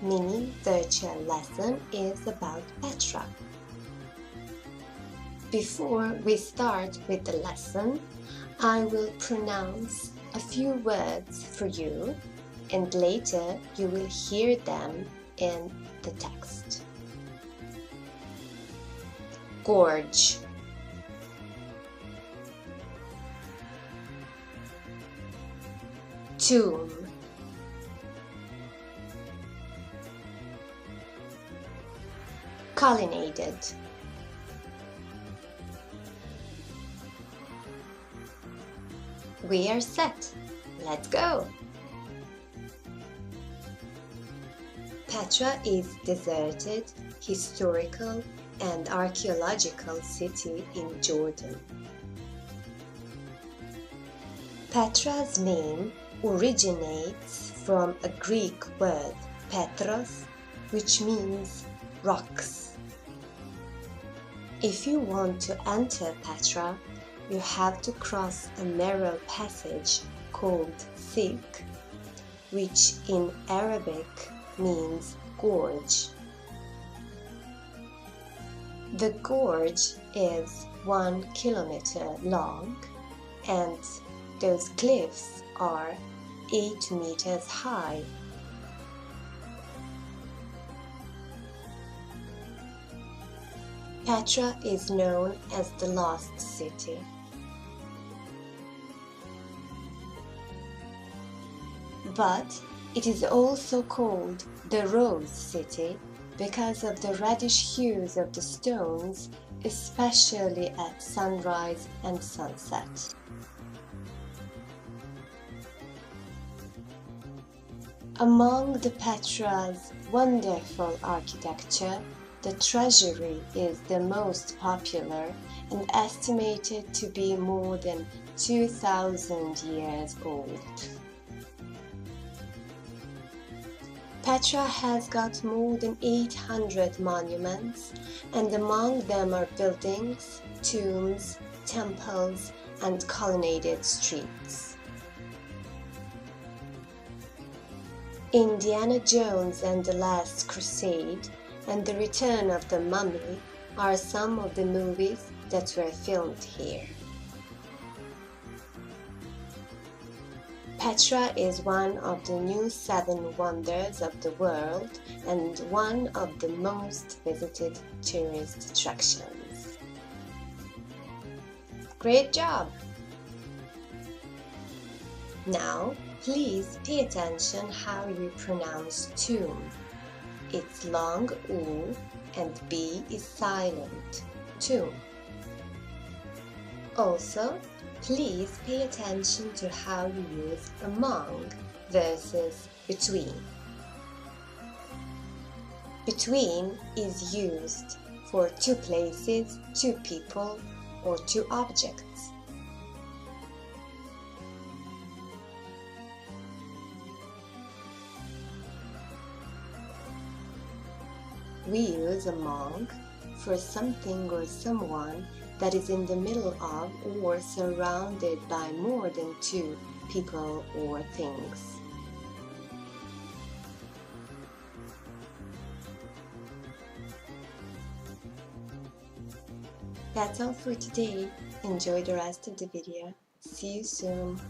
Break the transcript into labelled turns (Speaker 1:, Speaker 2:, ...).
Speaker 1: mini virtual lesson is about Petra. Before we start with the lesson, I will pronounce a few words for you, and later you will hear them in the text. Gorge, tomb, colonnaded, we are set. Let's go! Petra is deserted, historical and archaeological city in Jordan. Petra's name originates from a Greek word, Petros, which means rocks. If you want to enter Petra, you have to cross a narrow passage called Sikh, which in Arabic means gorge. The gorge is 1 kilometer long, and those cliffs are 8 meters high. Petra is known as the Lost City. But it is also called the Rose City because of the reddish hues of the stones, especially at sunrise and sunset. Among the Petra's wonderful architecture, the treasury is the most popular and estimated to be more than 2,000 years old. Petra has got more than 800 monuments, and among them are buildings, tombs, temples, and colonnaded streets. Indiana Jones and the Last Crusade and The Return of the Mummy are some of the movies that were filmed here. Petra is one of the new 7 wonders of the world and one of the most visited tourist attractions. Great job! Now, please pay attention how you pronounce tomb. It's long U and B is silent. Tomb. Also, please pay attention to how you use among versus between. Between is used for 2 places, 2 people, or 2 objects. We use among for something or someone that is in the middle of or surrounded by more than 2 people or things. That's all for today. Enjoy the rest of the video. See you soon.